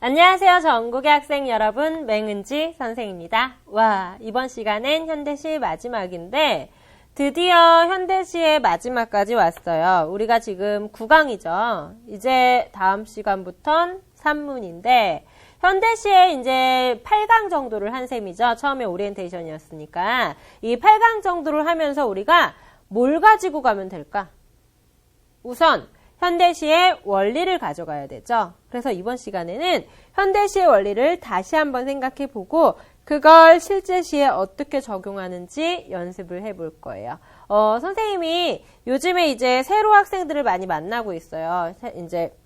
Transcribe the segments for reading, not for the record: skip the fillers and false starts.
안녕하세요. 전국의 학생 여러분, 맹은지 선생입니다. 와, 이번 시간엔 현대시 마지막인데 드디어 현대시의 마지막까지 왔어요. 우리가 지금 9강이죠. 이제 다음 시간부턴 3문인데 현대시에 이제 8강 정도를 한 셈이죠. 처음에 오리엔테이션이었으니까. 이 8강 정도를 하면서 우리가 뭘 가지고 가면 될까? 우선 현대시의 원리를 가져가야 되죠. 그래서 이번 시간에는 현대시의 원리를 다시 한번 생각해보고 그걸 실제 시에 어떻게 적용하는지 연습을 해볼 거예요. 선생님이 요즘에 이제 새로 학생들을 많이 만나고 있어요. 이제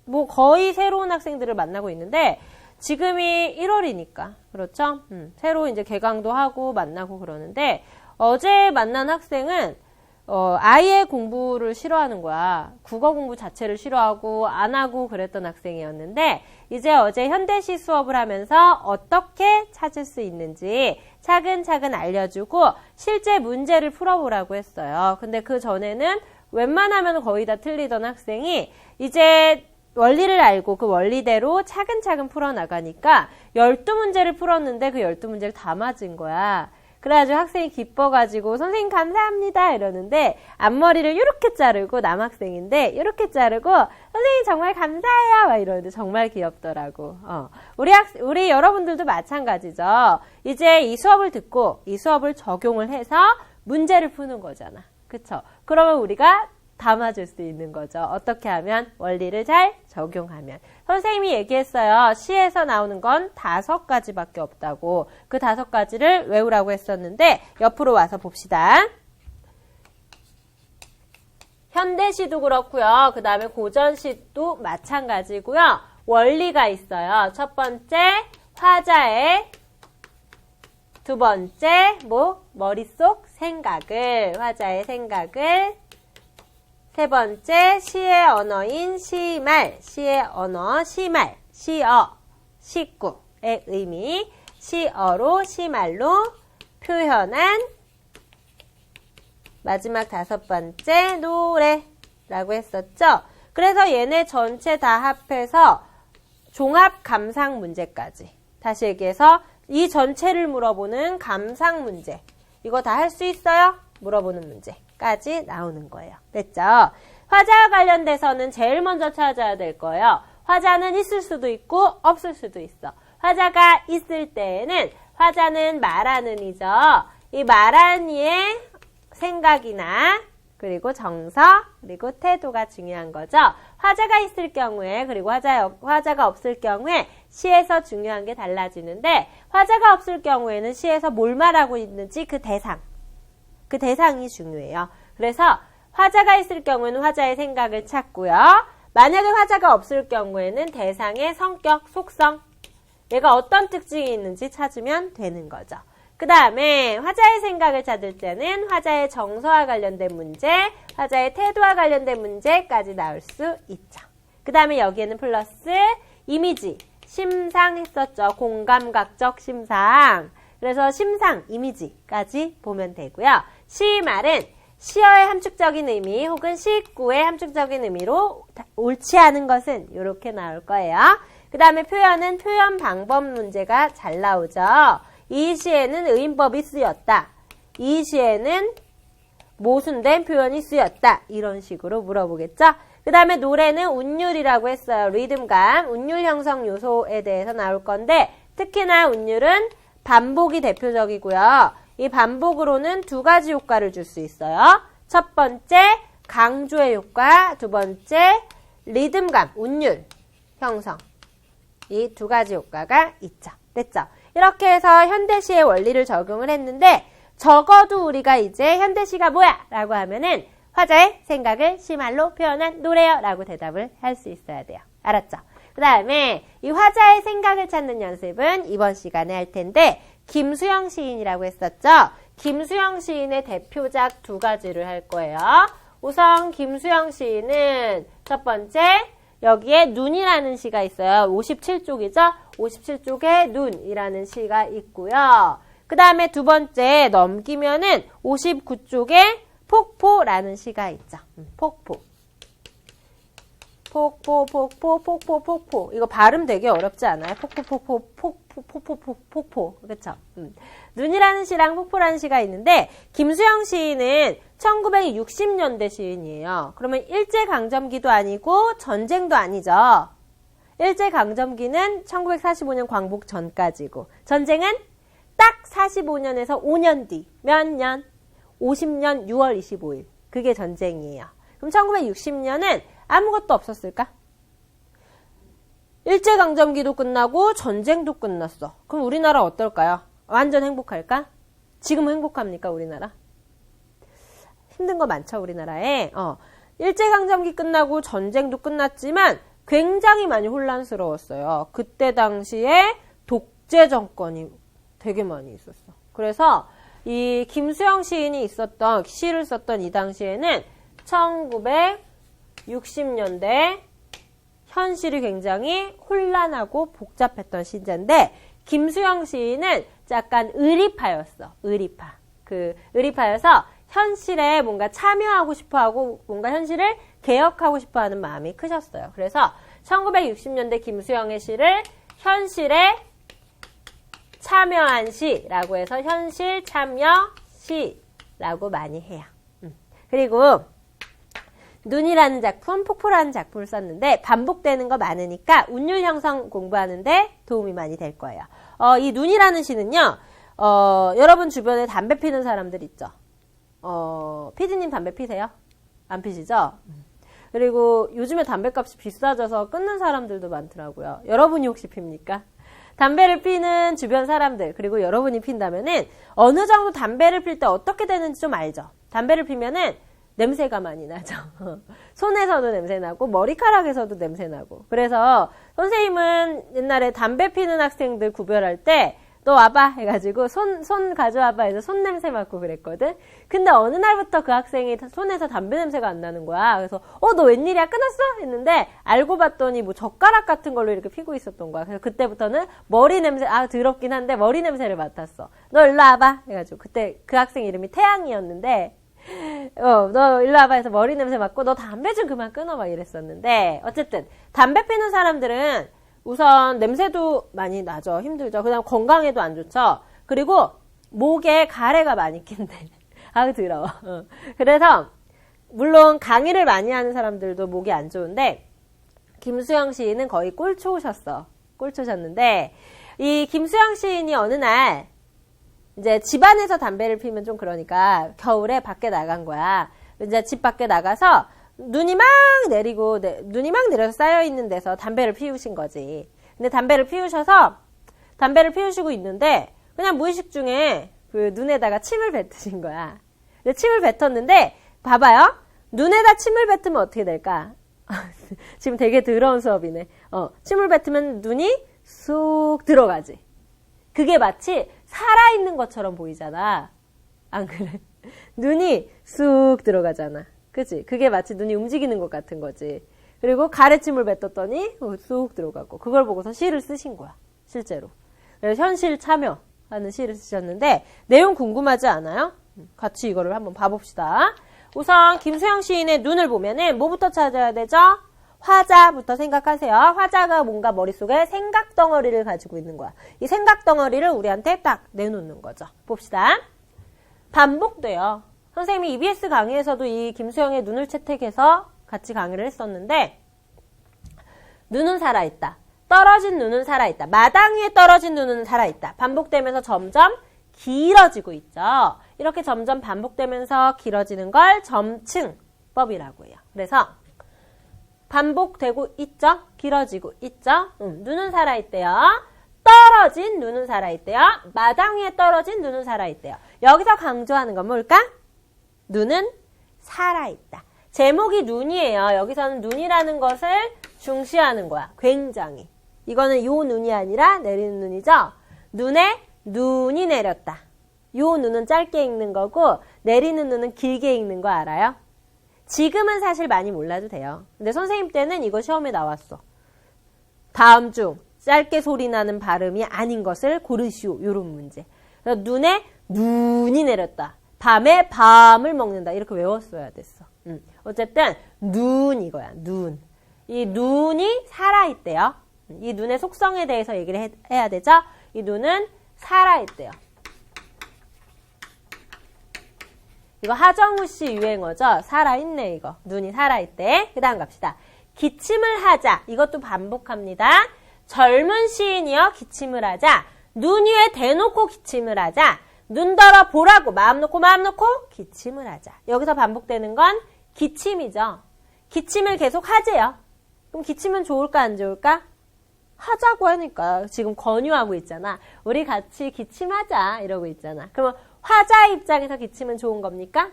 뭐 거의 새로운 학생들을 만나고 있는데 지금이 1월이니까 그렇죠? 새로 이제 개강도 하고 만나고 그러는데 어제 만난 학생은 아예 공부를 싫어하는 거야. 국어 공부 자체를 싫어하고 안 하고 그랬던 학생이었는데 이제 어제 현대시 수업을 하면서 어떻게 찾을 수 있는지 차근차근 알려주고 실제 문제를 풀어보라고 했어요. 근데 그 전에는 웬만하면 거의 다 틀리던 학생이 이제 원리를 알고 그 원리대로 차근차근 풀어나가니까 12문제를 풀었는데 그 12문제를 다 맞은 거야. 그래가지고 학생이 기뻐가지고 선생님 감사합니다 이러는데 앞머리를 이렇게 자르고 남학생인데 이렇게 자르고 선생님 정말 감사해요 막 이러는데 정말 귀엽더라고. 우리 여러분들도 마찬가지죠. 이제 이 수업을 듣고 이 수업을 적용을 해서 문제를 푸는 거잖아. 그쵸? 그러면 우리가 다 맞을 수 있는 거죠. 어떻게 하면? 원리를 잘 적용하면. 선생님이 얘기했어요. 시에서 나오는 건 5가지밖에 없다고. 그 5가지를 외우라고 했었는데 옆으로 와서 봅시다. 현대시도 그렇고요. 그 다음에 고전시도 마찬가지고요. 원리가 있어요. 첫 번째 화자의, 두 번째 머릿속 생각을, 화자의 생각을, 세 번째, 시의 언어인 시말, 시의 언어, 시말, 시어, 식구의 의미, 시어로, 시말로 표현한 마지막 5번째, 노래라고 했었죠. 그래서 얘네 전체 다 합해서 종합 감상 문제까지. 다시 얘기해서 이 전체를 물어보는 감상 문제. 이거 다 할 수 있어요? 물어보는 문제. 까지 나오는 거예요. 됐죠? 화자와 관련돼서는 제일 먼저 찾아야 될 거예요. 화자는 있을 수도 있고 없을 수도 있어. 화자가 있을 때에는 화자는 말하는 이죠. 이 말하는 이의 생각이나 그리고 정서 그리고 태도가 중요한 거죠. 화자가 있을 경우에 그리고 화자가 없을 경우에 시에서 중요한 게 달라지는데 화자가 없을 경우에는 시에서 뭘 말하고 있는지 그 대상이 중요해요. 그래서 화자가 있을 경우에는 화자의 생각을 찾고요. 만약에 화자가 없을 경우에는 대상의 성격, 속성, 얘가 어떤 특징이 있는지 찾으면 되는 거죠. 그 다음에 화자의 생각을 찾을 때는 화자의 정서와 관련된 문제, 화자의 태도와 관련된 문제까지 나올 수 있죠. 그 다음에 여기에는 플러스 이미지, 심상 했었죠. 공감각적 심상. 그래서 심상, 이미지까지 보면 되고요. 시말은 시어의 함축적인 의미 혹은 시구의 함축적인 의미로 옳지 않은 것은 이렇게 나올 거예요. 그 다음에 표현은 표현 방법 문제가 잘 나오죠. 이 시에는 의인법이 쓰였다. 이 시에는 모순된 표현이 쓰였다. 이런 식으로 물어보겠죠. 그 다음에 노래는 운율이라고 했어요. 리듬감, 운율 형성 요소에 대해서 나올 건데 특히나 운율은 반복이 대표적이고요. 이 반복으로는 2가지 효과를 줄 수 있어요. 첫 번째, 강조의 효과. 두 번째, 리듬감, 운율 형성. 이 2가지 효과가 있죠. 됐죠? 이렇게 해서 현대시의 원리를 적용을 했는데 적어도 우리가 이제 현대시가 뭐야? 라고 하면은 화자의 생각을 시말로 표현한 노래요. 라고 대답을 할 수 있어야 돼요. 알았죠? 그 다음에 이 화자의 생각을 찾는 연습은 이번 시간에 할 텐데 김수영 시인이라고 했었죠. 김수영 시인의 대표작 2가지를 할 거예요. 우선 김수영 시인은 첫 번째 여기에 눈이라는 시가 있어요. 57쪽이죠. 57쪽에 눈이라는 시가 있고요. 그 다음에 두 번째 넘기면은 59쪽에 폭포라는 시가 있죠. 폭포. 폭포. 이거 발음 되게 어렵지 않아요? 폭포. 그쵸? 눈이라는 시랑 폭포라는 시가 있는데, 김수영 시인은 1960년대 시인이에요. 그러면 일제강점기도 아니고 전쟁도 아니죠. 일제강점기는 1945년 광복 전까지고, 전쟁은 딱 45년에서 5년 뒤. 몇 년? 50년 6월 25일. 그게 전쟁이에요. 그럼 1960년은 아무것도 없었을까? 일제강점기도 끝나고 전쟁도 끝났어. 그럼 우리나라 어떨까요? 완전 행복할까? 지금 행복합니까, 우리나라? 힘든 거 많죠, 우리나라에. 일제강점기 끝나고 전쟁도 끝났지만 굉장히 많이 혼란스러웠어요. 그때 당시에 독재 정권이 되게 많이 있었어. 그래서 이 김수영 시인이 시를 썼던 이 당시에는 1960년대 현실이 굉장히 혼란하고 복잡했던 시대인데, 김수영 시인은 약간 의리파였어. 의리파여서 현실에 뭔가 참여하고 싶어하고 뭔가 현실을 개혁하고 싶어하는 마음이 크셨어요. 그래서 1960년대 김수영의 시를 현실에 참여한 시라고 해서 현실 참여 시라고 많이 해요. 그리고 눈이라는 작품, 폭포라는 작품을 썼는데 반복되는 거 많으니까 운율 형성 공부하는데 도움이 많이 될 거예요. 이 눈이라는 시는요, 여러분 주변에 담배 피는 사람들 있죠? 피디님 담배 피세요? 안 피시죠? 그리고 요즘에 담배값이 비싸져서 끊는 사람들도 많더라고요. 여러분이 혹시 핍니까? 담배를 피는 주변 사람들, 그리고 여러분이 핀다면은 어느 정도 담배를 필 때 어떻게 되는지 좀 알죠? 담배를 피면은 냄새가 많이 나죠. 손에서도 냄새 나고 머리카락에서도 냄새 나고. 그래서 선생님은 옛날에 담배 피는 학생들 구별할 때 너 와봐 해가지고 손 가져와봐 해서 손 냄새 맡고 그랬거든. 근데 어느 날부터 그 학생이 손에서 담배 냄새가 안 나는 거야. 그래서 너 웬일이야, 끊었어? 했는데 알고 봤더니 뭐 젓가락 같은 걸로 이렇게 피고 있었던 거야. 그래서 그때부터는 머리 냄새, 더럽긴 한데 머리 냄새를 맡았어. 너 일로 와봐 해가지고. 그때 그 학생 이름이 태양이었는데, 너 일로 와봐 해서 머리 냄새 맡고 너 담배 좀 그만 끊어 막 이랬었는데, 어쨌든 담배 피는 사람들은 우선 냄새도 많이 나죠. 힘들죠. 그다음 건강에도 안 좋죠. 그리고 목에 가래가 많이 낀대. 더러워. 그래서 물론 강의를 많이 하는 사람들도 목이 안 좋은데, 김수영 시인은 거의 꼴초셨는데, 이 김수영 시인이 어느 날 이제 집안에서 담배를 피면 좀 그러니까 겨울에 밖에 나간 거야. 이제 집 밖에 나가서 눈이 막 내려서 쌓여있는 데서 담배를 피우신 거지. 근데 담배를 피우시고 있는데 그냥 무의식 중에 그 눈에다가 침을 뱉으신 거야. 근데 침을 뱉었는데 봐봐요. 눈에다 침을 뱉으면 어떻게 될까? 지금 되게 더러운 수업이네. 침을 뱉으면 눈이 쑥 들어가지. 그게 마치 살아있는 것처럼 보이잖아. 안 그래? 눈이 쑥 들어가잖아. 그치? 그게 마치 눈이 움직이는 것 같은 거지. 그리고 가래침을 뱉었더니 쑥 들어가고. 그걸 보고서 시를 쓰신 거야. 실제로. 그래서 현실 참여하는 시를 쓰셨는데, 내용 궁금하지 않아요? 같이 이거를 한번 봐봅시다. 우선 김수영 시인의 눈을 보면은 뭐부터 찾아야 되죠? 화자부터 생각하세요. 화자가 뭔가 머릿속에 생각 덩어리를 가지고 있는 거야. 이 생각 덩어리를 우리한테 딱 내놓는 거죠. 봅시다. 반복돼요. 선생님이 EBS 강의에서도 이 김수영의 눈을 채택해서 같이 강의를 했었는데, 눈은 살아있다. 떨어진 눈은 살아있다. 마당 위에 떨어진 눈은 살아있다. 반복되면서 점점 길어지고 있죠. 이렇게 점점 반복되면서 길어지는 걸 점층법이라고 해요. 그래서 반복되고 있죠? 길어지고 있죠? 눈은 살아있대요. 떨어진 눈은 살아있대요. 마당 위에 떨어진 눈은 살아있대요. 여기서 강조하는 건 뭘까? 눈은 살아있다. 제목이 눈이에요. 여기서는 눈이라는 것을 중시하는 거야. 굉장히. 이거는 요 눈이 아니라 내리는 눈이죠. 눈에 눈이 내렸다. 요 눈은 짧게 읽는 거고 내리는 눈은 길게 읽는 거 알아요? 지금은 사실 많이 몰라도 돼요. 근데 선생님 때는 이거 시험에 나왔어. 다음 중 짧게 소리 나는 발음이 아닌 것을 고르시오. 요런 문제. 그래서 눈에 눈이 내렸다. 밤에 밤을 먹는다. 이렇게 외웠어야 됐어. 어쨌든 눈 이거야. 눈. 이 눈이 살아있대요. 이 눈의 속성에 대해서 얘기를 해야 되죠. 이 눈은 살아있대요. 이거 하정우 씨 유행어죠. 살아있네 이거. 눈이 살아있대. 그 다음 갑시다. 기침을 하자. 이것도 반복합니다. 젊은 시인이여 기침을 하자. 눈 위에 대놓고 기침을 하자. 눈 들어 보라고 마음 놓고 기침을 하자. 여기서 반복되는 건 기침이죠. 기침을 계속 하재요. 그럼 기침은 좋을까 안 좋을까? 하자고 하니까 지금 권유하고 있잖아. 우리 같이 기침하자 이러고 있잖아. 그러면 화자 입장에서 기침은 좋은 겁니까?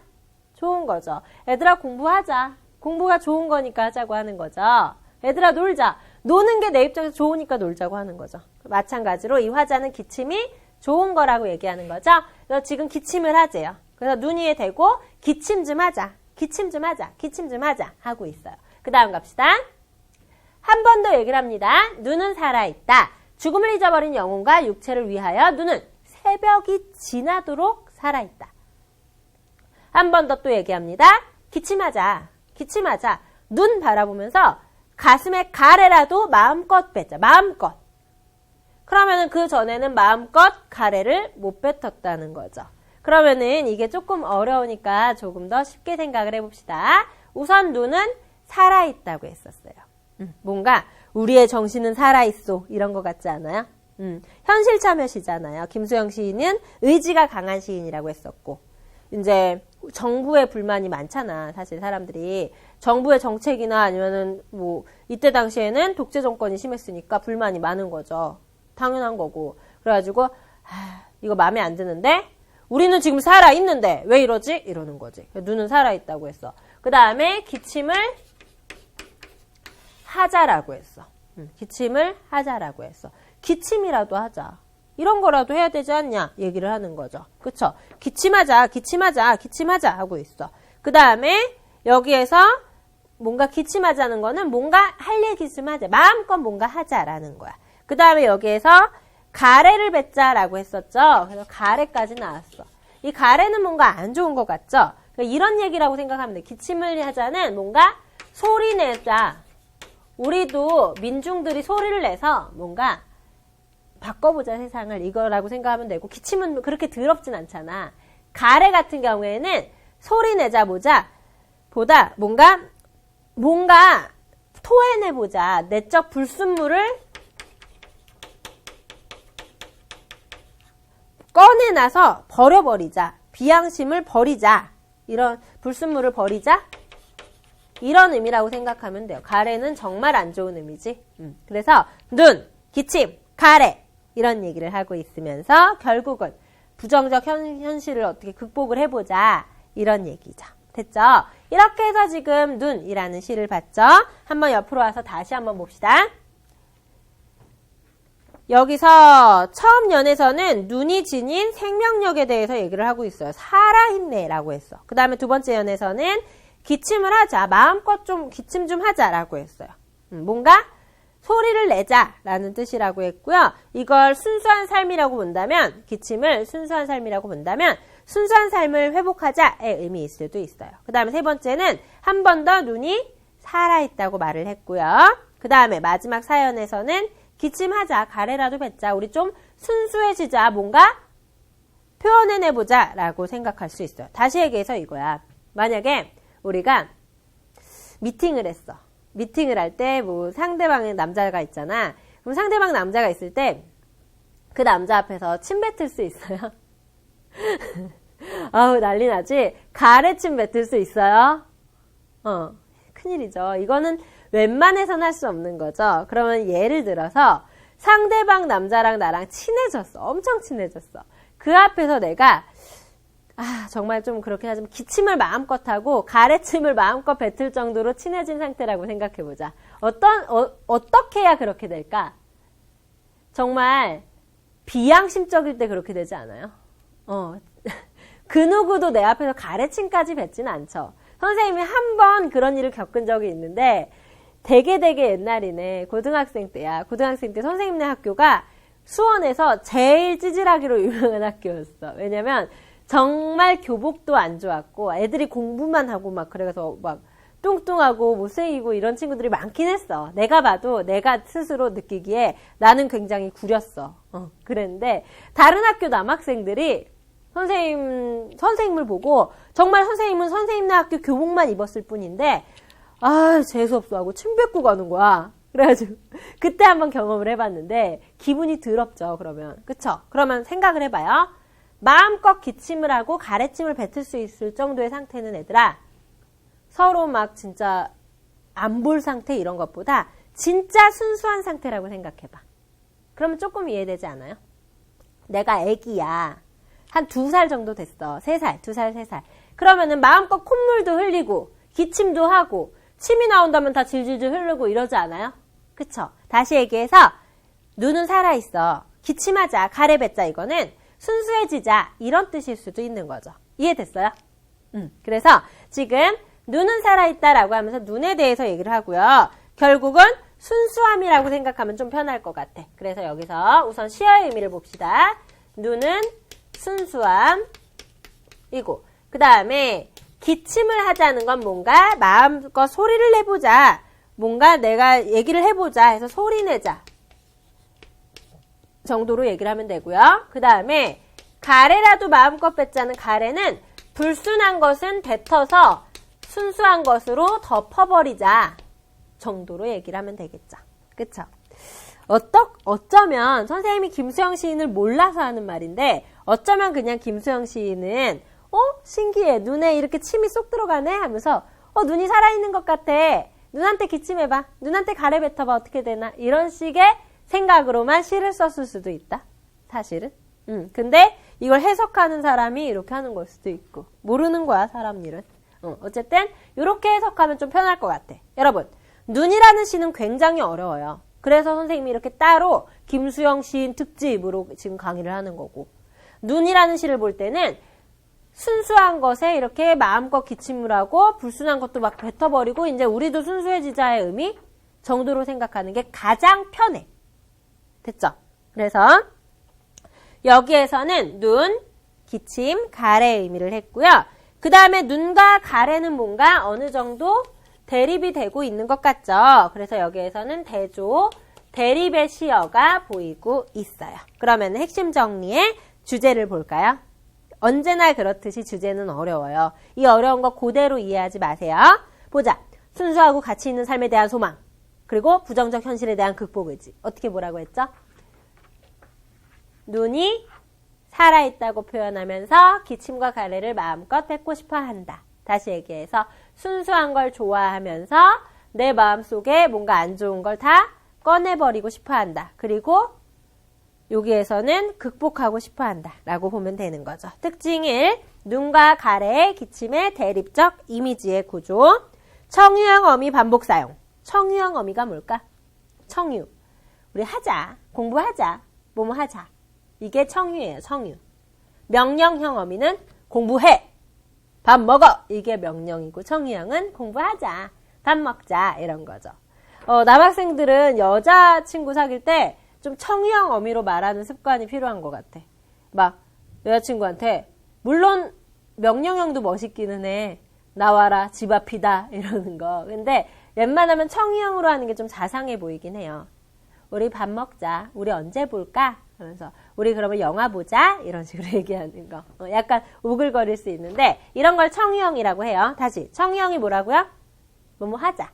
좋은 거죠. 얘들아 공부하자. 공부가 좋은 거니까 하자고 하는 거죠. 얘들아 놀자. 노는 게 내 입장에서 좋으니까 놀자고 하는 거죠. 마찬가지로 이 화자는 기침이 좋은 거라고 얘기하는 거죠. 그래서 지금 기침을 하재요. 그래서 눈 위에 대고 기침 좀 하자. 기침 좀 하자. 기침 좀 하자 하고 있어요. 그 다음 갑시다. 한 번 더 얘기를 합니다. 눈은 살아있다. 죽음을 잊어버린 영혼과 육체를 위하여 눈은 새벽이 지나도록 살아있다. 한 번 더 또 얘기합니다. 기침하자. 기침하자. 눈 바라보면서 가슴에 가래라도 마음껏 뱉자. 마음껏. 그러면은 그 전에는 마음껏 가래를 못 뱉었다는 거죠. 그러면은 이게 조금 어려우니까 조금 더 쉽게 생각을 해봅시다. 우선 눈은 살아있다고 했었어요. 뭔가 우리의 정신은 살아있어 이런 거 같지 않아요? 현실 참여시잖아요. 김수영 시인은 의지가 강한 시인이라고 했었고 이제 정부에 불만이 많잖아. 사실 사람들이 정부의 정책이나 아니면은 뭐 이때 당시에는 독재 정권이 심했으니까 불만이 많은 거죠. 당연한 거고. 그래가지고 이거 마음에 안 드는데 우리는 지금 살아있는데 왜 이러지? 이러는 거지. 눈은 살아있다고 했어. 그 다음에 기침을 하자라고 했어. 기침을 하자라고 했어. 기침이라도 하자. 이런 거라도 해야 되지 않냐? 얘기를 하는 거죠. 그쵸? 기침하자, 기침하자, 기침하자 하고 있어. 그 다음에 여기에서 뭔가 기침하자는 거는 뭔가 할 얘기 좀 하자. 마음껏 뭔가 하자라는 거야. 그 다음에 여기에서 가래를 뱉자라고 했었죠. 그래서 가래까지 나왔어. 이 가래는 뭔가 안 좋은 것 같죠? 그러니까 이런 얘기라고 생각하면 돼. 기침을 하자는 뭔가 소리 내자. 우리도 민중들이 소리를 내서 뭔가 바꿔보자 세상을 이거라고 생각하면 되고 기침은 그렇게 더럽진 않잖아. 가래 같은 경우에는 소리 내자 보다 뭔가 토해내보자. 내적 불순물을 꺼내놔서 버려버리자. 비양심을 버리자. 이런 불순물을 버리자. 이런 의미라고 생각하면 돼요. 가래는 정말 안 좋은 의미지. 그래서 눈, 기침, 가래 이런 얘기를 하고 있으면서 결국은 부정적 현실을 어떻게 극복을 해보자 이런 얘기죠. 됐죠? 이렇게 해서 지금 눈이라는 시를 봤죠? 한번 옆으로 와서 다시 한번 봅시다. 여기서 처음 연에서는 눈이 지닌 생명력에 대해서 얘기를 하고 있어요. 살아있네 라고 했어. 그 다음에 두 번째 연에서는 기침을 하자. 마음껏 좀 기침 좀 하자라고 했어요. 뭔가 소리를 내자라는 뜻이라고 했고요. 이걸 순수한 삶이라고 본다면 기침을 순수한 삶이라고 본다면 순수한 삶을 회복하자의 의미일 수도 있어요. 그 다음에 세 번째는 한 번 더 눈이 살아있다고 말을 했고요. 그 다음에 마지막 사연에서는 기침하자. 가래라도 뱉자. 우리 좀 순수해지자. 뭔가 표현해내보자 라고 생각할 수 있어요. 다시 얘기해서 이거야. 만약에 우리가 미팅을 했어. 미팅을 할 때 뭐 상대방의 남자가 있잖아. 그럼 상대방 남자가 있을 때 그 남자 앞에서 침 뱉을 수 있어요? 아우 난리 나지? 가래침 뱉을 수 있어요? 큰일이죠. 이거는 웬만해서는 할 수 없는 거죠. 그러면 예를 들어서 상대방 남자랑 나랑 친해졌어. 엄청 친해졌어. 그 앞에서 내가 정말 좀 그렇게 하지만 기침을 마음껏 하고 가래침을 마음껏 뱉을 정도로 친해진 상태라고 생각해보자. 어떻게 해야 그렇게 될까? 정말 비양심적일 때 그렇게 되지 않아요? 그 누구도 내 앞에서 가래침까지 뱉지는 않죠. 선생님이 한 번 그런 일을 겪은 적이 있는데 되게 옛날이네. 고등학생 때야. 고등학생 때 선생님네 학교가 수원에서 제일 찌질하기로 유명한 학교였어. 왜냐면 정말 교복도 안 좋았고 애들이 공부만 하고 막 그래서 막 뚱뚱하고 못생기고 이런 친구들이 많긴 했어. 내가 봐도 내가 스스로 느끼기에 나는 굉장히 구렸어. 그랬는데 다른 학교 남학생들이 선생님을 보고 정말 선생님은 선생님네 학교 교복만 입었을 뿐인데 재수없어 하고 침 뱉고 가는 거야. 그래가지고 그때 한번 경험을 해봤는데 기분이 더럽죠. 그러면 그쵸? 그러면 생각을 해봐요. 마음껏 기침을 하고 가래침을 뱉을 수 있을 정도의 상태는 애들아 서로 막 진짜 안 볼 상태 이런 것보다 진짜 순수한 상태라고 생각해봐. 그러면 조금 이해되지 않아요? 내가 애기야. 한 2살 정도 됐어. 3살, 2살, 3살. 그러면은 마음껏 콧물도 흘리고 기침도 하고 침이 나온다면 다 질질질 흐르고 이러지 않아요? 그쵸? 다시 얘기해서 눈은 살아있어. 기침하자, 가래 뱉자 이거는 순수해지자 이런 뜻일 수도 있는 거죠. 이해됐어요? 그래서 지금 눈은 살아있다라고 하면서 눈에 대해서 얘기를 하고요. 결국은 순수함이라고 생각하면 좀 편할 것 같아. 그래서 여기서 우선 시어의 의미를 봅시다. 눈은 순수함이고 그 다음에 기침을 하자는 건 뭔가 마음껏 소리를 내보자. 뭔가 내가 얘기를 해보자 해서 소리 내자 정도로 얘기를 하면 되고요. 그 다음에 가래라도 마음껏 뱉자는 가래는 불순한 것은 뱉어서 순수한 것으로 덮어버리자 정도로 얘기를 하면 되겠죠. 그쵸? 어쩌면 선생님이 김수영 시인을 몰라서 하는 말인데 어쩌면 그냥 김수영 시인은 신기해. 눈에 이렇게 침이 쏙 들어가네 하면서 눈이 살아있는 것 같아. 눈한테 기침해봐. 눈한테 가래 뱉어봐. 어떻게 되나? 이런 식의 생각으로만 시를 썼을 수도 있다. 사실은. 근데 이걸 해석하는 사람이 이렇게 하는 걸 수도 있고 모르는 거야 사람 일은. 어쨌든 이렇게 해석하면 좀 편할 것 같아. 여러분 눈이라는 시는 굉장히 어려워요. 그래서 선생님이 이렇게 따로 김수영 시인 특집으로 지금 강의를 하는 거고 눈이라는 시를 볼 때는 순수한 것에 이렇게 마음껏 기침을 하고 불순한 것도 막 뱉어버리고 이제 우리도 순수해지자의 의미 정도로 생각하는 게 가장 편해. 됐죠? 그래서 여기에서는 눈, 기침, 가래의 의미를 했고요. 그 다음에 눈과 가래는 뭔가 어느 정도 대립이 되고 있는 것 같죠? 그래서 여기에서는 대조, 대립의 시어가 보이고 있어요. 그러면 핵심 정리의 주제를 볼까요? 언제나 그렇듯이 주제는 어려워요. 이 어려운 거 그대로 이해하지 마세요. 보자. 순수하고 가치 있는 삶에 대한 소망. 그리고 부정적 현실에 대한 극복 의지. 어떻게 뭐라고 했죠? 눈이 살아있다고 표현하면서 기침과 가래를 마음껏 뱉고 싶어 한다. 다시 얘기해서 순수한 걸 좋아하면서 내 마음속에 뭔가 안 좋은 걸 다 꺼내버리고 싶어 한다. 그리고 여기에서는 극복하고 싶어 한다 라고 보면 되는 거죠. 특징 1. 눈과 가래의 기침의 대립적 이미지의 구조. 청유형 어미 반복 사용. 청유형 어미가 뭘까? 청유. 우리 하자. 공부하자. 뭐뭐 하자. 이게 청유예요. 청유. 명령형 어미는 공부해. 밥 먹어. 이게 명령이고 청유형은 공부하자. 밥 먹자. 이런 거죠. 남학생들은 여자친구 사귈 때 좀 청유형 어미로 말하는 습관이 필요한 것 같아. 막 여자친구한테 물론 명령형도 멋있기는 해. 나와라 집 앞이다 이러는 거. 근데 웬만하면 청유형으로 하는 게 좀 자상해 보이긴 해요. 우리 밥 먹자. 우리 언제 볼까? 하면서 우리 그러면 영화 보자. 이런 식으로 얘기하는 거. 약간 오글거릴 수 있는데 이런 걸 청유형이라고 해요. 다시 청유형이 뭐라고요? 뭐뭐 하자.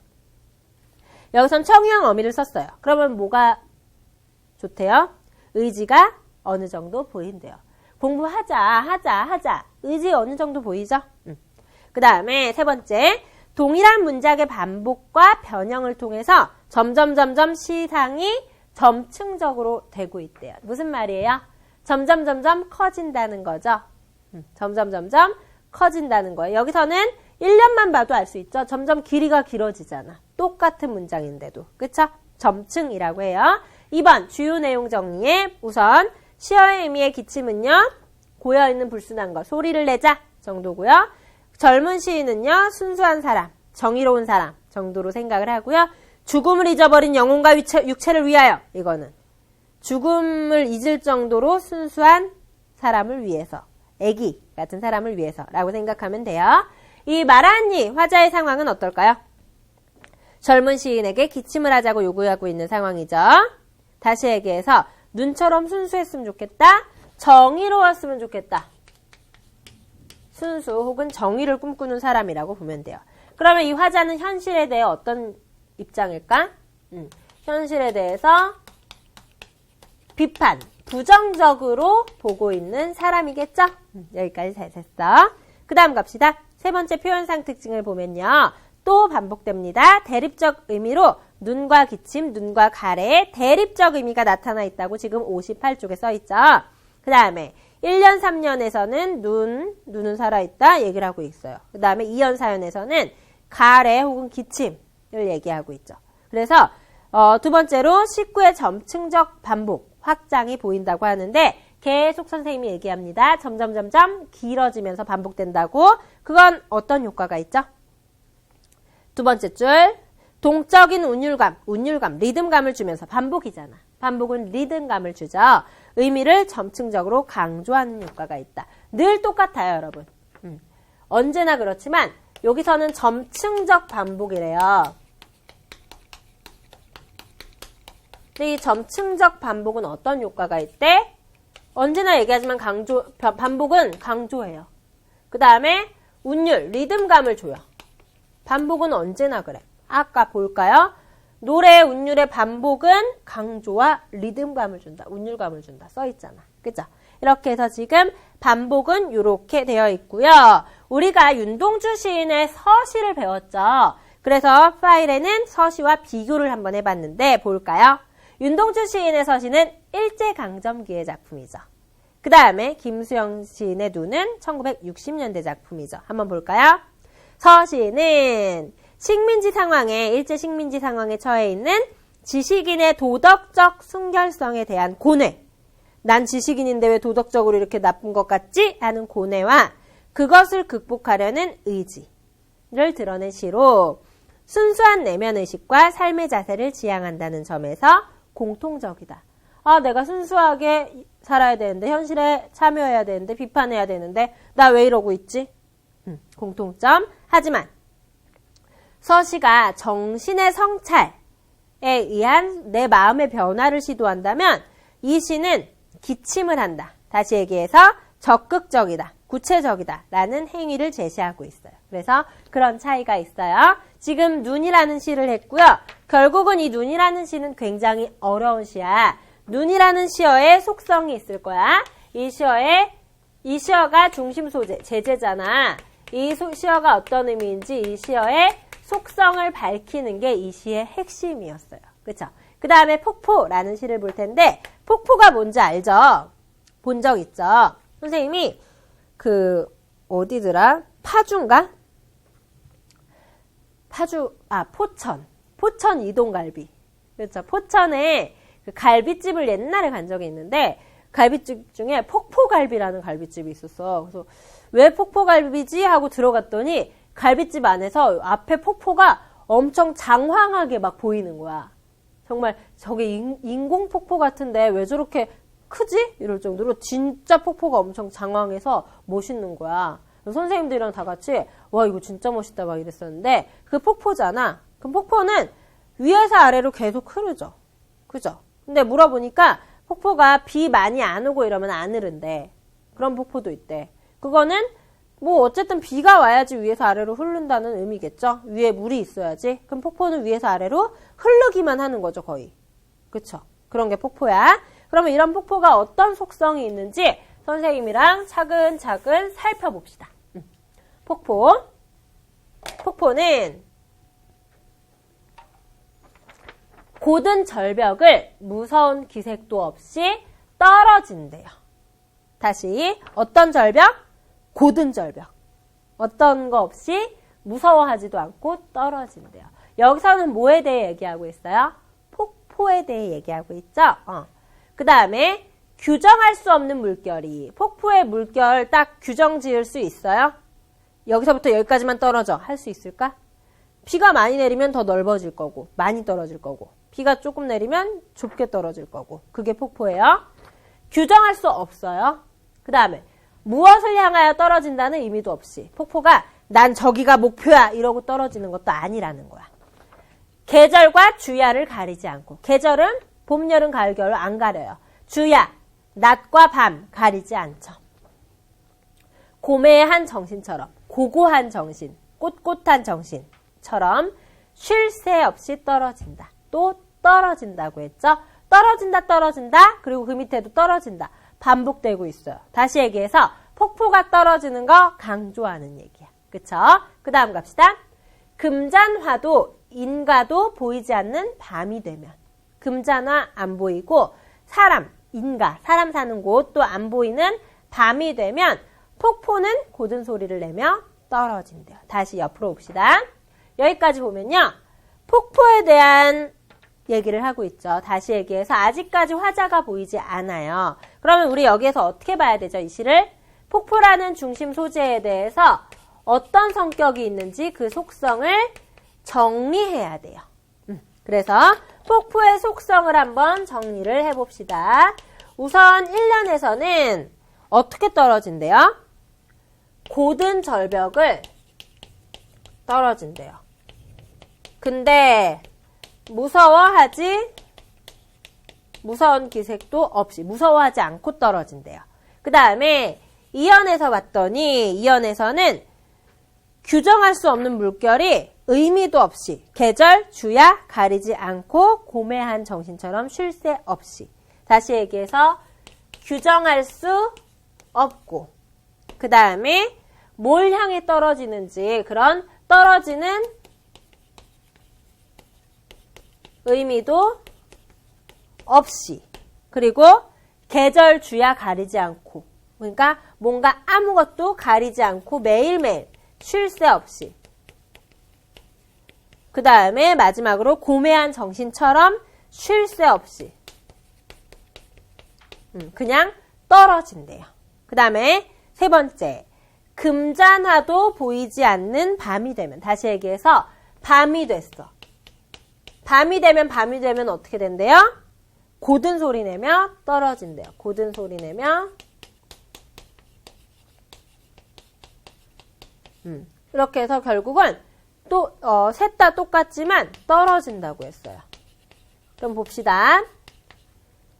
여기선 청유형 어미를 썼어요. 그러면 뭐가 좋대요? 의지가 어느 정도 보인대요. 공부하자. 의지 어느 정도 보이죠? 그 다음에 세 번째, 동일한 문장의 반복과 변형을 통해서 점점 시상이 점층적으로 되고 있대요. 무슨 말이에요? 점점 커진다는 거죠. 점점 커진다는 거예요. 여기서는 1년만 봐도 알 수 있죠. 점점 길이가 길어지잖아. 똑같은 문장인데도. 그쵸? 점층이라고 해요. 2번 주요 내용 정리에 우선 시어의 의미의 기침은요. 고여있는 불순한 것, 소리를 내자 정도고요. 젊은 시인은요. 순수한 사람, 정의로운 사람 정도로 생각을 하고요. 죽음을 잊어버린 영혼과 육체를 위하여 이거는 죽음을 잊을 정도로 순수한 사람을 위해서 애기 같은 사람을 위해서 라고 생각하면 돼요. 이 마라니 화자의 상황은 어떨까요? 젊은 시인에게 기침을 하자고 요구하고 있는 상황이죠. 다시 얘기해서 눈처럼 순수했으면 좋겠다. 정의로웠으면 좋겠다. 순수 혹은 정의를 꿈꾸는 사람이라고 보면 돼요. 그러면 이 화자는 현실에 대해 어떤 입장일까? 현실에 대해서 비판, 부정적으로 보고 있는 사람이겠죠? 여기까지 잘 됐어. 그 다음 갑시다. 세 번째 표현상 특징을 보면요. 또 반복됩니다. 대립적 의미로 눈과 기침, 눈과 가래의 대립적 의미가 나타나 있다고 지금 58쪽에 써있죠. 그 다음에 1년, 3년에서는 눈은 살아있다 얘기를 하고 있어요. 그 다음에 2년, 4년에서는 가래 혹은 기침을 얘기하고 있죠. 그래서 두 번째로 식구의 점층적 반복, 확장이 보인다고 하는데 계속 선생님이 얘기합니다. 점점 길어지면서 반복된다고. 그건 어떤 효과가 있죠? 두 번째 줄, 동적인 운율감, 리듬감을 주면서 반복이잖아. 반복은 리듬감을 주죠. 의미를 점층적으로 강조하는 효과가 있다. 늘 똑같아요, 여러분. 언제나 그렇지만 여기서는 점층적 반복이래요. 근데 이 점층적 반복은 어떤 효과가 있대? 언제나 얘기하지만 반복은 강조해요. 그 다음에 운율, 리듬감을 줘요. 반복은 언제나 그래. 아까 볼까요? 노래의 운율의 반복은 강조와 리듬감을 준다. 운율감을 준다. 써있잖아. 그죠? 이렇게 해서 지금 반복은 이렇게 되어 있고요. 우리가 윤동주 시인의 서시를 배웠죠. 그래서 파일에는 서시와 비교를 한번 해봤는데 볼까요? 윤동주 시인의 서시는 일제강점기의 작품이죠. 그 다음에 김수영 시인의 눈은 1960년대 작품이죠. 한번 볼까요? 서시는 식민지 상황에, 일제 식민지 상황에 처해 있는 지식인의 도덕적 순결성에 대한 고뇌. 난 지식인인데 왜 도덕적으로 이렇게 나쁜 것 같지? 하는 고뇌와 그것을 극복하려는 의지를 드러낸 시로 순수한 내면의식과 삶의 자세를 지향한다는 점에서 공통적이다. 아, 내가 순수하게 살아야 되는데, 현실에 참여해야 되는데, 비판해야 되는데, 나 왜 이러고 있지? 공통점. 하지만 서시가 정신의 성찰에 의한 내 마음의 변화를 시도한다면 이 시는 기침을 한다. 다시 얘기해서 적극적이다, 구체적이다 라는 행위를 제시하고 있어요. 그래서 그런 차이가 있어요. 지금 눈이라는 시를 했고요. 결국은 이 눈이라는 시는 굉장히 어려운 시야. 눈이라는 시어의 속성이 있을 거야. 이 시어가 중심 소재, 제재잖아. 이 시어가 어떤 의미인지 이 시어의 속성을 밝히는 게 이 시의 핵심이었어요. 그쵸? 그 다음에 폭포라는 시를 볼 텐데 폭포가 뭔지 알죠? 본 적 있죠? 선생님이 어디더라? 파주인가? 포천 이동갈비. 그렇죠? 포천에 그 갈비집을 옛날에 간 적이 있는데 갈비집 중에 폭포갈비라는 갈비집이 있었어. 그래서 왜 폭포갈비지? 하고 들어갔더니 갈비집 안에서 앞에 폭포가 엄청 장황하게 막 보이는 거야. 정말 저게 인공폭포 같은데 왜 저렇게 크지? 이럴 정도로 진짜 폭포가 엄청 장황해서 멋있는 거야. 선생님들이랑 다 같이 와 이거 진짜 멋있다 막 이랬었는데 그 폭포잖아. 그럼 폭포는 위에서 아래로 계속 흐르죠. 그죠? 근데 물어보니까 폭포가 비 많이 안 오고 이러면 안 흐른대. 그런 폭포도 있대. 그거는 뭐 어쨌든 비가 와야지 위에서 아래로 흐른다는 의미겠죠. 위에 물이 있어야지. 그럼 폭포는 위에서 아래로 흐르기만 하는 거죠, 거의. 그쵸? 그런 게 폭포야. 그러면 이런 폭포가 어떤 속성이 있는지 선생님이랑 차근차근 살펴봅시다. 폭포는 고든 절벽을 무서운 기색도 없이 떨어진대요. 다시 어떤 절벽? 고든 절벽. 어떤 거 없이 무서워하지도 않고 떨어진대요. 여기서는 뭐에 대해 얘기하고 있어요? 폭포에 대해 얘기하고 있죠. 그 다음에 규정할 수 없는 물결이. 폭포의 물결 딱 규정 지을 수 있어요? 여기서부터 여기까지만 떨어져. 할 수 있을까? 비가 많이 내리면 더 넓어질 거고 많이 떨어질 거고 비가 조금 내리면 좁게 떨어질 거고 그게 폭포예요. 규정할 수 없어요. 그 다음에 무엇을 향하여 떨어진다는 의미도 없이 폭포가 난 저기가 목표야 이러고 떨어지는 것도 아니라는 거야. 계절과 주야를 가리지 않고 계절은 봄, 여름, 가을, 겨울 안 가려요. 주야, 낮과 밤 가리지 않죠. 고매한 정신처럼 고고한 정신, 꼿꼿한 정신처럼 쉴 새 없이 떨어진다. 또 떨어진다고 했죠. 떨어진다. 그리고 그 밑에도 떨어진다. 반복되고 있어요. 다시 얘기해서 폭포가 떨어지는 거 강조하는 얘기야. 그쵸? 그 다음 갑시다. 금잔화도 인가도 보이지 않는 밤이 되면 금잔화 안 보이고 사람, 인가, 사람 사는 곳 또 안 보이는 밤이 되면 폭포는 고든 소리를 내며 떨어진대요. 다시 옆으로 봅시다. 여기까지 보면요. 폭포에 대한 얘기를 하고 있죠. 다시 얘기해서 아직까지 화자가 보이지 않아요. 그러면 우리 여기에서 어떻게 봐야 되죠? 이 시를? 폭포라는 중심 소재에 대해서 어떤 성격이 있는지 그 속성을 정리해야 돼요. 그래서 폭포의 속성을 한번 정리를 해봅시다. 우선 1년에서는 어떻게 떨어진대요? 고든 절벽을 떨어진대요. 근데 무서운 기색도 없이 무서워하지 않고 떨어진대요. 그 다음에 2연에서 봤더니 2연에서는 규정할 수 없는 물결이 의미도 없이 계절, 주야 가리지 않고 고매한 정신처럼 쉴 새 없이 다시 얘기해서 규정할 수 없고 그 다음에 뭘 향해 떨어지는지 그런 떨어지는 의미도 없이 그리고 계절, 주야 가리지 않고 그러니까 뭔가 아무것도 가리지 않고 매일매일 쉴 새 없이 그 다음에 마지막으로 고매한 정신처럼 쉴 새 없이 그냥 떨어진대요. 그 다음에 세 번째 금잔화도 보이지 않는 밤이 되면 다시 얘기해서 밤이 됐어. 밤이 되면 어떻게 된대요? 고든 소리 내며 떨어진대요. 고든 소리 내며 이렇게 해서 결국은 또 셋 다 똑같지만 떨어진다고 했어요. 그럼 봅시다.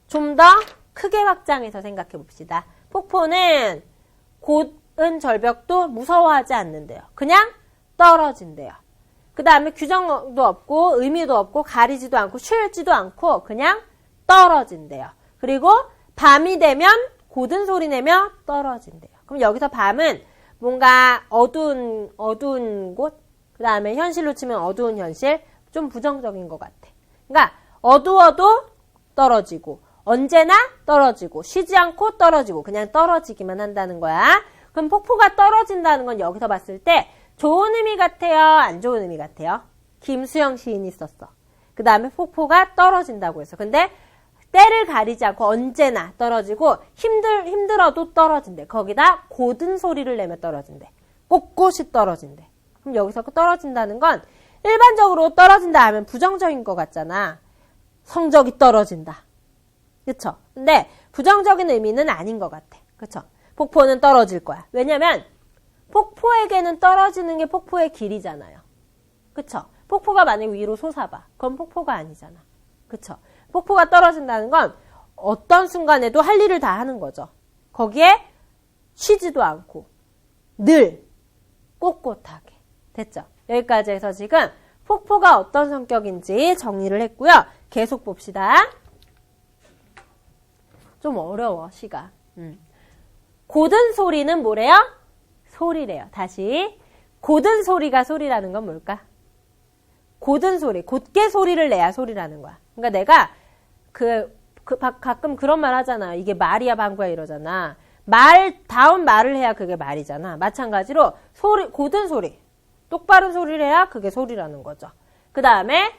좀 더 크게 확장해서 생각해 봅시다. 폭포는 고든 절벽도 무서워하지 않는데요. 그냥 떨어진대요. 그 다음에 규정도 없고 의미도 없고 가리지도 않고 쉴지도 않고 그냥 떨어진대요. 그리고 밤이 되면 고든 소리 내며 떨어진대요. 그럼 여기서 밤은 뭔가 어두운 곳, 그 다음에 현실로 치면 어두운 현실, 좀 부정적인 것 같아. 그러니까 어두워도 떨어지고 언제나 떨어지고 쉬지 않고 떨어지고 그냥 떨어지기만 한다는 거야. 그럼 폭포가 떨어진다는 건 여기서 봤을 때 좋은 의미 같아요? 안 좋은 의미 같아요? 김수영 시인이 썼어. 그 다음에 폭포가 떨어진다고 했어. 근데 때를 가리지 않고 언제나 떨어지고 힘들어도 떨어진대. 거기다 고든 소리를 내며 떨어진대. 꼿꼿이 떨어진대. 그럼 여기서 떨어진다는 건 일반적으로 떨어진다 하면 부정적인 것 같잖아. 성적이 떨어진다. 그쵸? 근데 부정적인 의미는 아닌 것 같아. 그쵸? 폭포는 떨어질 거야. 왜냐면 폭포에게는 떨어지는 게 폭포의 길이잖아요. 그쵸? 폭포가 만약에 위로 솟아봐. 그건 폭포가 아니잖아. 그쵸? 폭포가 떨어진다는 건 어떤 순간에도 할 일을 다 하는 거죠. 거기에 쉬지도 않고 늘 꼿꼿하게. 됐죠? 여기까지 해서 지금 폭포가 어떤 성격인지 정리를 했고요. 계속 봅시다. 좀 어려워, 시가. 고든 소리는 뭐래요? 소리래요. 다시. 고든 소리가 소리라는 건 뭘까? 고든 소리. 곧게 소리를 내야 소리라는 거야. 그러니까 내가 가끔 그런 말 하잖아. 이게 말이야 방구야 이러잖아. 다음 말을 해야 그게 말이잖아. 마찬가지로 고든 소리. 똑바른 소리를 해야 그게 소리라는 거죠. 그 다음에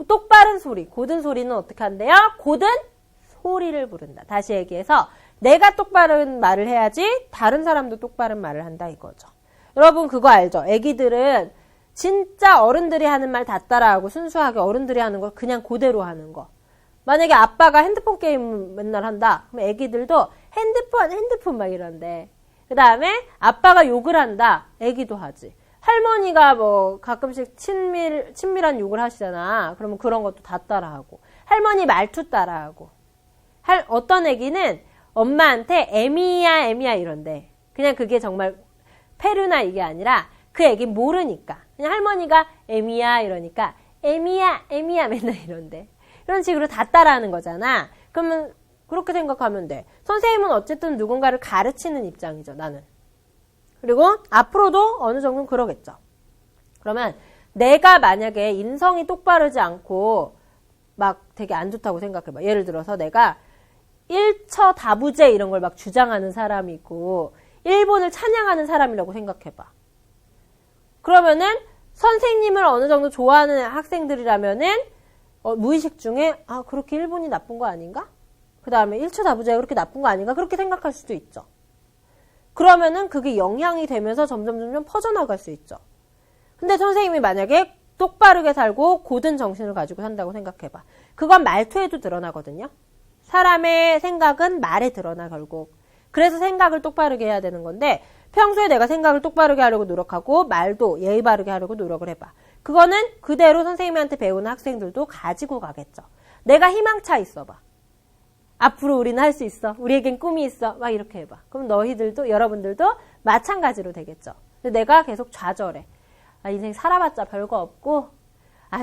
똑바른 소리. 고든 소리는 어떻게 한대요? 고든 소리를 부른다. 다시 얘기해서 내가 똑바른 말을 해야지 다른 사람도 똑바른 말을 한다 이거죠. 여러분 그거 알죠? 애기들은 진짜 어른들이 하는 말 다 따라하고 순수하게 어른들이 하는 거 그냥 그대로 하는 거. 만약에 아빠가 핸드폰 게임 맨날 한다. 그럼 애기들도 핸드폰 막 이런데. 그 다음에 아빠가 욕을 한다. 애기도 하지. 할머니가 뭐 가끔씩 친밀한 욕을 하시잖아. 그러면 그런 것도 다 따라하고. 할머니 말투 따라하고. 어떤 애기는 엄마한테 애미야 이런데. 그냥 그게 정말 페르나 이게 아니라 그 애기 모르니까. 그냥 할머니가 애미야 이러니까 애미야 맨날 이런데. 이런 식으로 다 따라하는 거잖아. 그러면 그렇게 생각하면 돼. 선생님은 어쨌든 누군가를 가르치는 입장이죠, 나는. 그리고 앞으로도 어느 정도는 그러겠죠. 그러면 내가 만약에 인성이 똑바르지 않고 막 되게 안 좋다고 생각해봐. 예를 들어서 내가 일처다부제 이런 걸 막 주장하는 사람이고 일본을 찬양하는 사람이라고 생각해봐. 그러면은 선생님을 어느 정도 좋아하는 학생들이라면은 무의식 중에 그렇게 일본이 나쁜 거 아닌가? 그 다음에 일처다부제가 그렇게 나쁜 거 아닌가? 그렇게 생각할 수도 있죠. 그러면은 그게 영향이 되면서 점점 퍼져나갈 수 있죠. 근데 선생님이 만약에 똑바르게 살고 고든 정신을 가지고 산다고 생각해봐. 그건 말투에도 드러나거든요. 사람의 생각은 말에 드러나 결국. 그래서 생각을 똑바르게 해야 되는 건데 평소에 내가 생각을 똑바르게 하려고 노력하고 말도 예의 바르게 하려고 노력을 해봐. 그거는 그대로 선생님한테 배우는 학생들도 가지고 가겠죠. 내가 희망차 있어봐. 앞으로 우리는 할 수 있어. 우리에겐 꿈이 있어. 막 이렇게 해봐. 그럼 너희들도 여러분들도 마찬가지로 되겠죠. 근데 내가 계속 좌절해. 인생 살아봤자 별거 없고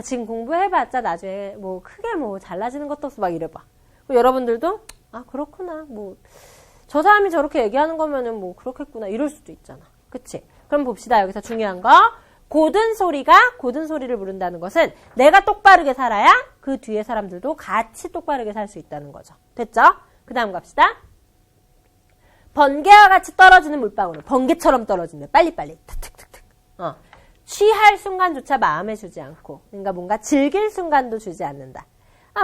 지금 공부해봤자 나중에 뭐 크게 뭐 달라지는 것도 없어. 막 이래봐. 여러분들도 그렇구나. 뭐 저 사람이 저렇게 얘기하는 거면은 뭐 그렇겠구나. 이럴 수도 있잖아. 그치? 그럼 봅시다. 여기서 중요한 거. 고든 소리를 부른다는 것은 내가 똑바르게 살아야 그 뒤에 사람들도 같이 똑바르게 살 수 있다는 거죠. 됐죠? 그 다음 갑시다. 번개와 같이 떨어지는 물방울은 번개처럼 떨어진다. 빨리빨리. 탁탁탁탁. 취할 순간조차 마음에 주지 않고 그러니까 뭔가 즐길 순간도 주지 않는다.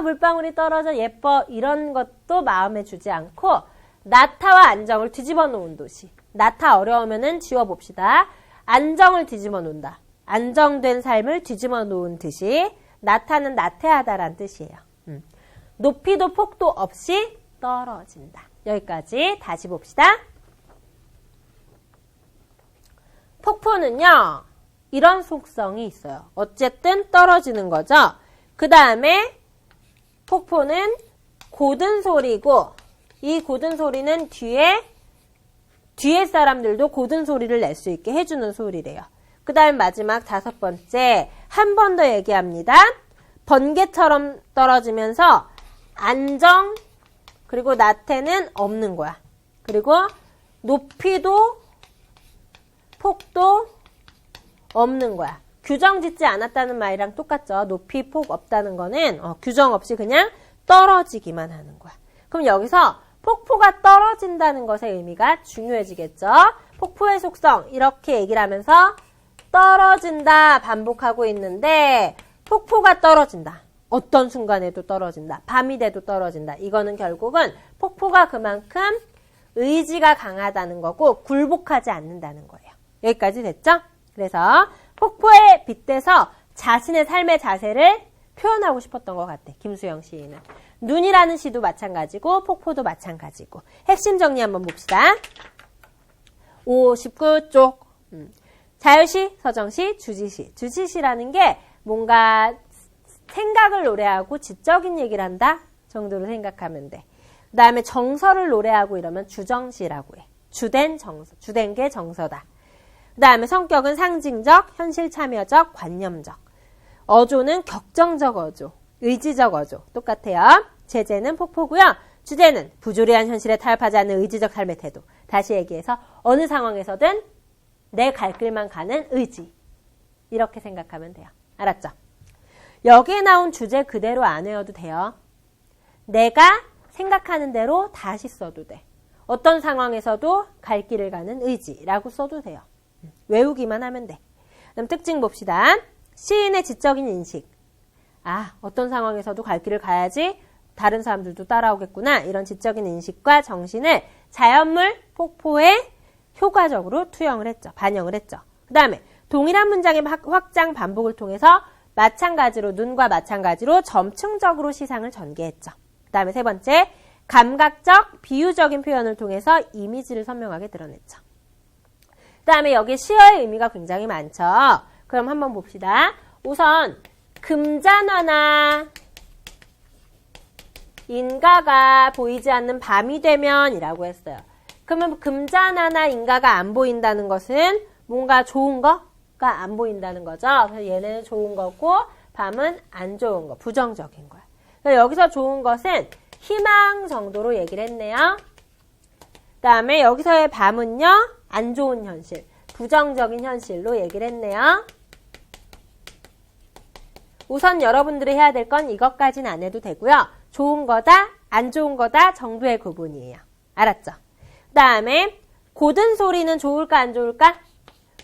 물방울이 떨어져 예뻐 이런 것도 마음에 주지 않고 나타와 안정을 뒤집어 놓은 도시. 나타 어려우면은 지워봅시다. 안정을 뒤집어 놓는다. 안정된 삶을 뒤집어 놓은 듯이 나타는 나태하다란 뜻이에요. 높이도 폭도 없이 떨어진다. 여기까지 다시 봅시다. 폭포는요. 이런 속성이 있어요. 어쨌든 떨어지는 거죠. 그 다음에 폭포는 고든 소리고 이 고든 소리는 뒤에 사람들도 고든 소리를 낼 수 있게 해주는 소리래요. 그 다음 마지막 5번째 한 번 더 얘기합니다. 번개처럼 떨어지면서 안정 그리고 나태는 없는 거야. 그리고 높이도 폭도 없는 거야. 규정 짓지 않았다는 말이랑 똑같죠. 높이 폭 없다는 거는 규정 없이 그냥 떨어지기만 하는 거야. 그럼 여기서 폭포가 떨어진다는 것의 의미가 중요해지겠죠. 폭포의 속성 이렇게 얘기를 하면서 떨어진다 반복하고 있는데 폭포가 떨어진다. 어떤 순간에도 떨어진다. 밤이 돼도 떨어진다. 이거는 결국은 폭포가 그만큼 의지가 강하다는 거고 굴복하지 않는다는 거예요. 여기까지 됐죠? 그래서 폭포에 빗대서 자신의 삶의 자세를 표현하고 싶었던 것 같아. 김수영 시인은. 눈이라는 시도 마찬가지고 폭포도 마찬가지고. 핵심 정리 한번 봅시다. 59쪽. 자유시, 서정시, 주지시. 주지시라는 게 뭔가 생각을 노래하고 지적인 얘기를 한다 정도로 생각하면 돼. 그 다음에 정서를 노래하고 이러면 주정시라고 해. 주된 정서, 주된 게 정서다. 그 다음에 성격은 상징적, 현실 참여적, 관념적. 어조는 격정적 어조, 의지적 어조. 똑같아요. 제재는 폭포고요. 주제는 부조리한 현실에 타협하지 않는 의지적 삶의 태도. 다시 얘기해서 어느 상황에서든 내 갈 길만 가는 의지. 이렇게 생각하면 돼요. 알았죠? 여기에 나온 주제 그대로 안 외워도 돼요. 내가 생각하는 대로 다시 써도 돼. 어떤 상황에서도 갈 길을 가는 의지라고 써도 돼요. 외우기만 하면 돼. 그럼 특징 봅시다. 시인의 지적인 인식. 어떤 상황에서도 갈 길을 가야지 다른 사람들도 따라오겠구나. 이런 지적인 인식과 정신을 자연물 폭포에 효과적으로 투영을 했죠. 반영을 했죠. 그 다음에 동일한 문장의 확장 반복을 통해서 마찬가지로 눈과 마찬가지로 점층적으로 시상을 전개했죠. 그 다음에 3번째 감각적 비유적인 표현을 통해서 이미지를 선명하게 드러냈죠. 그 다음에 여기 시어의 의미가 굉장히 많죠. 그럼 한번 봅시다. 우선 금잔화나 인가가 보이지 않는 밤이 되면 이라고 했어요. 그러면 금잔화나 인가가 안 보인다는 것은 뭔가 좋은 거가 안 보인다는 거죠. 그래서 얘는 좋은 거고 밤은 안 좋은 거, 부정적인 거야. 그래서 여기서 좋은 것은 희망 정도로 얘기를 했네요. 그 다음에 여기서의 밤은요, 안 좋은 현실, 부정적인 현실로 얘기를 했네요. 우선 여러분들이 해야 될 건 이것까지는 안 해도 되고요. 좋은 거다, 안 좋은 거다 정도의 구분이에요. 알았죠? 그 다음에 고든 소리는 좋을까 안 좋을까?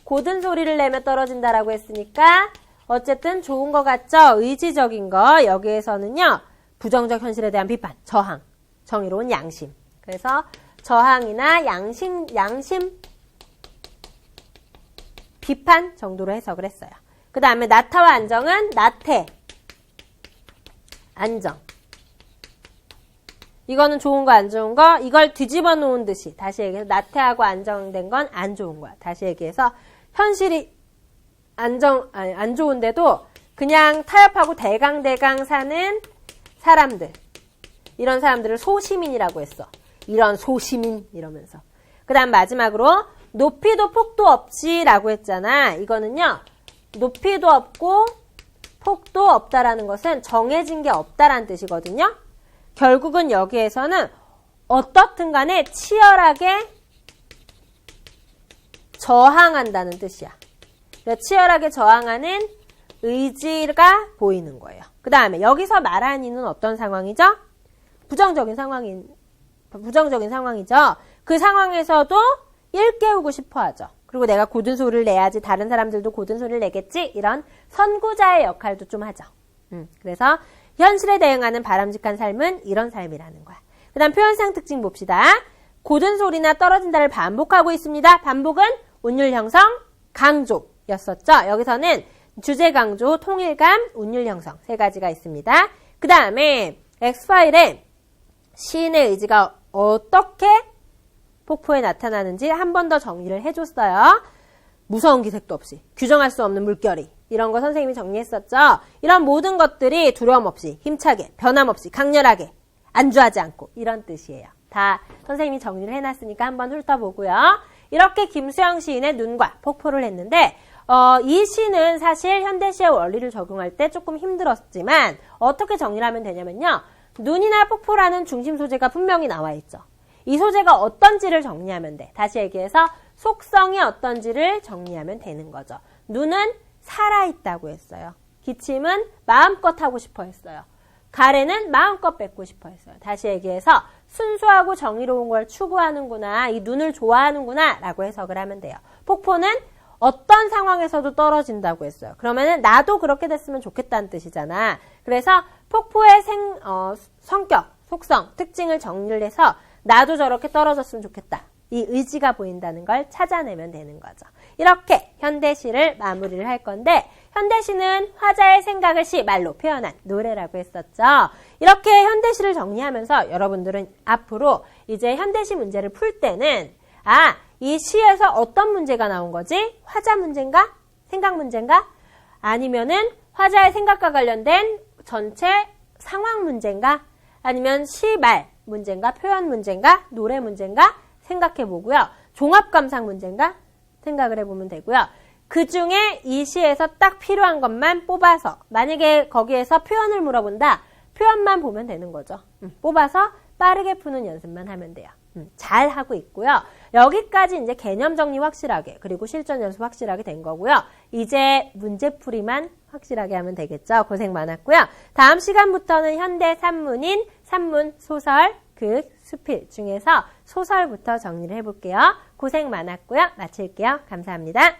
고든 소리를 내며 떨어진다라고 했으니까 어쨌든 좋은 거 같죠? 의지적인 거. 여기에서는요. 부정적 현실에 대한 비판, 저항, 정의로운 양심. 그래서 저항이나 양심 비판 정도로 해석을 했어요. 그 다음에 나타와 안정은 나태, 안정. 이거는 좋은 거, 안 좋은 거, 이걸 뒤집어 놓은 듯이 다시 얘기해서 나태하고 안정된 건 안 좋은 거야. 다시 얘기해서 현실이 안 좋은데도 그냥 타협하고 대강 사는 사람들. 이런 사람들을 소시민이라고 했어. 이런 소시민 이러면서. 그 다음 마지막으로 높이도 폭도 없지라고 했잖아. 이거는요. 높이도 없고 폭도 없다라는 것은 정해진 게 없다라는 뜻이거든요. 결국은 여기에서는 어떻든 간에 치열하게 저항한다는 뜻이야. 치열하게 저항하는 의지가 보이는 거예요. 그 다음에 여기서 말하는 이는 어떤 상황이죠? 부정적인 상황이죠. 그 상황에서도 일깨우고 싶어 하죠. 그리고 내가 고든 소리를 내야지 다른 사람들도 고든 소리를 내겠지? 이런 선구자의 역할도 좀 하죠. 그래서 현실에 대응하는 바람직한 삶은 이런 삶이라는 거야. 그 다음 표현상 특징 봅시다. 고든 소리나 떨어진다를 반복하고 있습니다. 반복은 운율 형성, 강조였었죠. 여기서는 주제 강조, 통일감, 운율 형성 세 가지가 있습니다. 그 다음에 X파일에 시인의 의지가 어떻게 폭포에 나타나는지 한 번 더 정리를 해줬어요. 무서운 기색도 없이, 규정할 수 없는 물결이, 이런 거 선생님이 정리했었죠. 이런 모든 것들이 두려움 없이, 힘차게, 변함없이, 강렬하게, 안주하지 않고 이런 뜻이에요. 다 선생님이 정리를 해놨으니까 한번 훑어보고요. 이렇게 김수영 시인의 눈과 폭포를 했는데 이 시는 사실 현대시의 원리를 적용할 때 조금 힘들었지만 어떻게 정리를 하면 되냐면요. 눈이나 폭포라는 중심 소재가 분명히 나와 있죠. 이 소재가 어떤지를 정리하면 돼. 다시 얘기해서 속성이 어떤지를 정리하면 되는 거죠. 눈은 살아있다고 했어요. 기침은 마음껏 하고 싶어 했어요. 가래는 마음껏 뱉고 싶어 했어요. 다시 얘기해서 순수하고 정의로운 걸 추구하는구나, 이 눈을 좋아하는구나 라고 해석을 하면 돼요. 폭포는 어떤 상황에서도 떨어진다고 했어요. 그러면은 나도 그렇게 됐으면 좋겠다는 뜻이잖아. 그래서 폭포의 성격, 속성, 특징을 정리를 해서 나도 저렇게 떨어졌으면 좋겠다. 이 의지가 보인다는 걸 찾아내면 되는 거죠. 이렇게 현대시를 마무리를 할 건데 현대시는 화자의 생각을 시, 말로 표현한 노래라고 했었죠. 이렇게 현대시를 정리하면서 여러분들은 앞으로 이제 현대시 문제를 풀 때는 이 시에서 어떤 문제가 나온 거지? 화자 문제인가? 생각 문제인가? 아니면은 화자의 생각과 관련된 전체 상황 문제인가? 아니면 시말 문제인가? 표현 문제인가? 노래 문제인가? 생각해보고요. 종합감상 문제인가? 생각을 해보면 되고요. 그 중에 이 시에서 딱 필요한 것만 뽑아서 만약에 거기에서 표현을 물어본다. 표현만 보면 되는 거죠. 뽑아서 빠르게 푸는 연습만 하면 돼요. 잘 하고 있고요. 여기까지 이제 개념 정리 확실하게 그리고 실전 연습 확실하게 된 거고요. 이제 문제풀이만 확실하게 하면 되겠죠. 고생 많았고요. 다음 시간부터는 현대 산문인 산문, 소설, 극, 수필 중에서 소설부터 정리를 해볼게요. 고생 많았고요. 마칠게요. 감사합니다.